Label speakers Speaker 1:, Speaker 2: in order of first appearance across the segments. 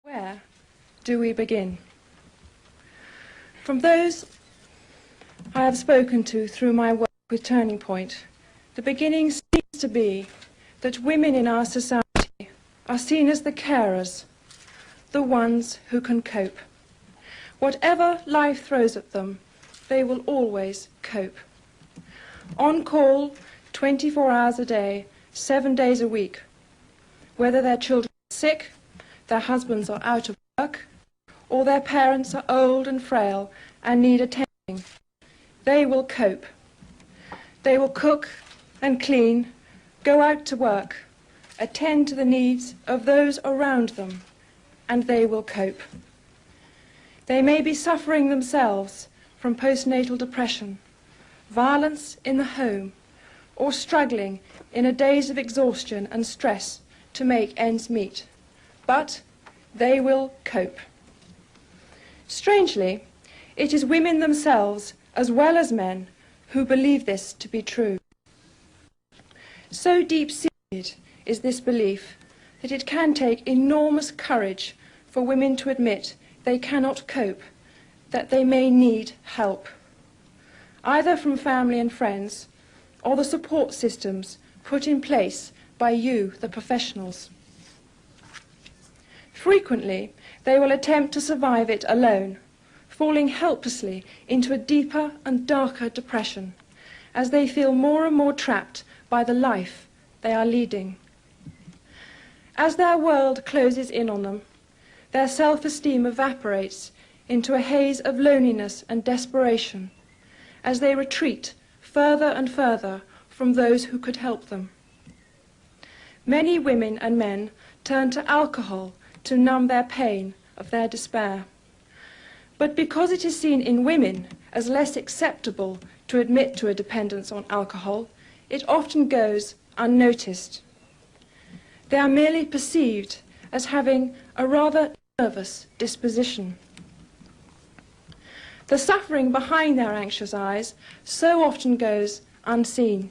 Speaker 1: Where do we begin? From those I have spoken to through my work with Turning Point, the beginning seems to be that women in our society are seen as the carers, the ones who can cope. Whatever life throws at them, they will always cope. On call 24 hours a day, 7 days a week. Whether their children are sick, their husbands are out of work, or their parents are old and frail and need attending, they will cope. They will cook and clean, go out to work, attend to the needs of those around them, and they will cope. They may be suffering themselves from postnatal depression, violence in the home, or struggling in a daze of exhaustion and stress to make ends meet. But they will cope. Strangely, it is women themselves, as well as men, who believe this to be true. So deep-seated is this belief that it can take enormous courage for women to admit they cannot cope, that they may need help, either from family and friends or the support systems put in place by you, the professionals. Frequently, they will attempt to survive it alone, falling helplessly into a deeper and darker depression as they feel more and more trapped by the life they are leading. As their world closes in on them, their self-esteem evaporates into a haze of loneliness and desperation as they retreat further and further from those who could help them. Many women and men turn to alcohol to numb their pain of their despair. But because it is seen in women as less acceptable to admit to a dependence on alcohol, it often goes unnoticed. They are merely perceived as having a rather nervous disposition. The suffering behind their anxious eyes so often goes unseen.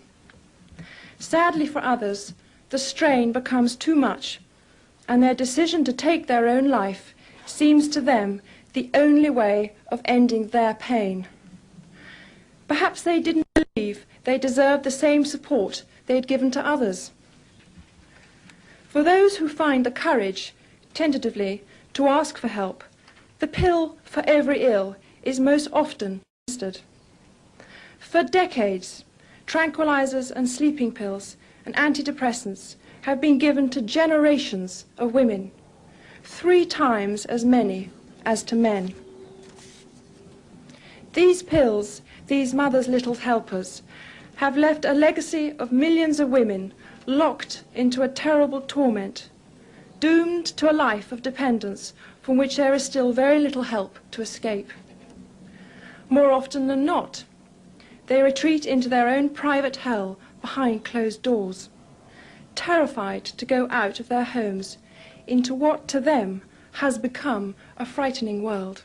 Speaker 1: Sadly for others, the strain becomes too much, and their decision to take their own life seems to them the only way of ending their pain. Perhaps they didn't believe they deserved the same support they had given to others. For those who find the courage, tentatively, to ask for help, the pill for every ill is most often administered. For decades, tranquilizers and sleeping pills and antidepressants have been given to generations of women, 3 times as many as to men. These pills, these mothers' little helpers, have left a legacy of millions of women locked into a terrible torment, doomed to a life of dependence from which there is still very little help to escape. More often than not, they retreat into their own private hell behind closed doors, terrified to go out of their homes into what to them has become a frightening world.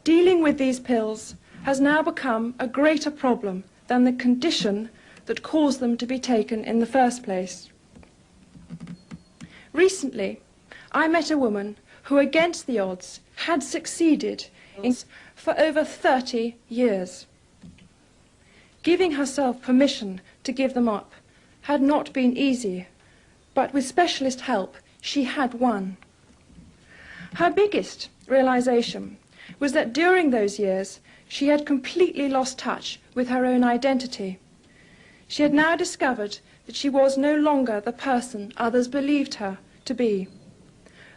Speaker 1: Dealing with these pills has now become a greater problem than the condition that caused them to be taken in the first place. Recently, I met a woman who, against the odds, had succeeded in for over 30 years. Giving herself permission to give them up had not been easy, but with specialist help, she had won. Her biggest realization was that during those years, she had completely lost touch with her own identity. She had now discovered that she was no longer the person others believed her to be.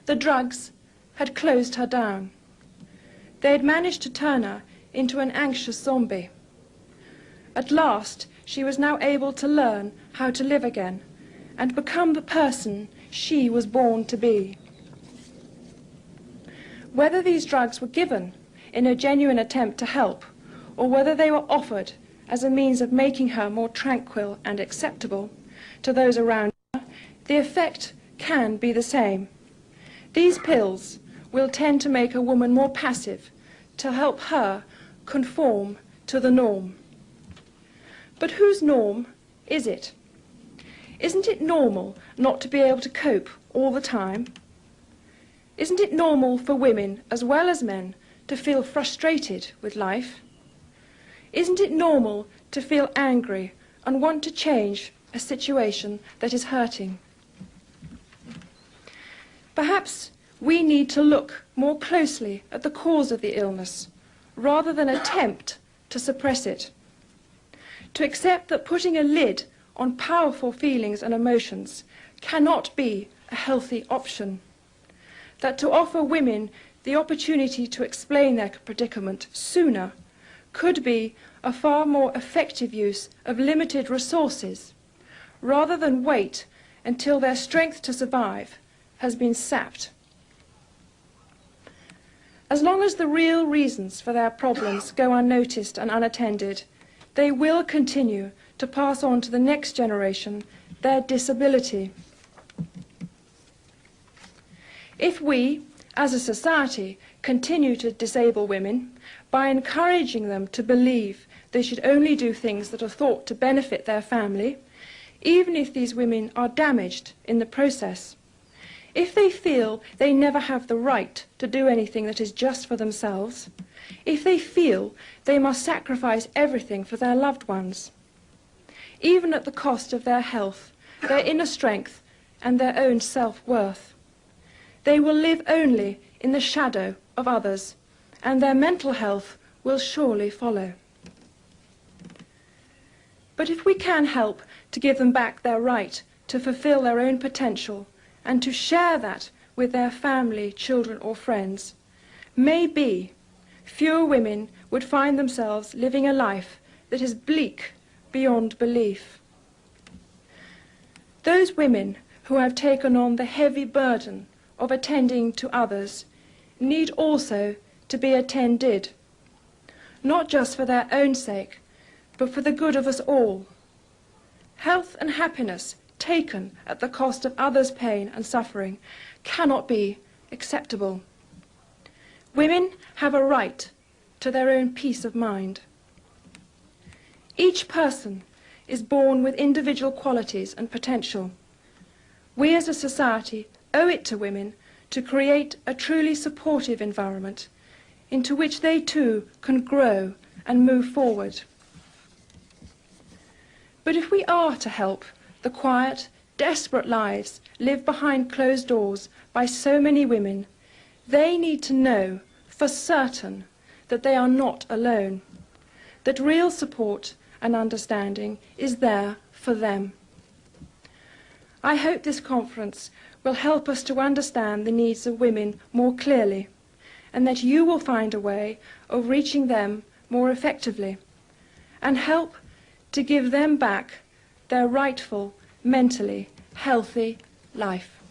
Speaker 1: The drugs had closed her down. They had managed to turn her into an anxious zombie. At last, she was now able to learn how to live again and become the person she was born to be. Whether these drugs were given in a genuine attempt to help, or whether they were offered as a means of making her more tranquil and acceptable to those around her, the effect can be the same. These pills will tend to make a woman more passive, to help her conform to the norm. But whose norm is it? Isn't it normal not to be able to cope all the time? Isn't it normal for women as well as men to feel frustrated with life? Isn't it normal to feel angry and want to change a situation that is hurting? Perhaps we need to look more closely at the cause of the illness rather than attempt to suppress it. To accept that putting a lid on powerful feelings and emotions cannot be a healthy option. That to offer women the opportunity to explain their predicament sooner could be a far more effective use of limited resources, rather than wait until their strength to survive has been sapped. As long as the real reasons for their problems go unnoticed and unattended, they will continue to pass on to the next generation their disability. If we, as a society, continue to disable women by encouraging them to believe they should only do things that are thought to benefit their family, even if these women are damaged in the process, if they feel they never have the right to do anything that is just for themselves, if they feel they must sacrifice everything for their loved ones, even at the cost of their health, their inner strength, and their own self-worth, they will live only in the shadow of others, and their mental health will surely follow. But if we can help to give them back their right to fulfill their own potential and to share that with their family, children or friends, maybe fewer women would find themselves living a life that is bleak beyond belief. Those women who have taken on the heavy burden of attending to others need also to be attended, not just for their own sake, but for the good of us all. Health and happiness taken at the cost of others' pain and suffering cannot be acceptable. Women have a right to their own peace of mind. Each person is born with individual qualities and potential. We as a society owe it to women to create a truly supportive environment into which they too can grow and move forward. But if we are to help the quiet, desperate lives lived behind closed doors by so many women, they need to know for certain that they are not alone, that real support and understanding is there for them. I hope this conference will help us to understand the needs of women more clearly, and that you will find a way of reaching them more effectively, and help to give them back their rightful, mentally healthy life.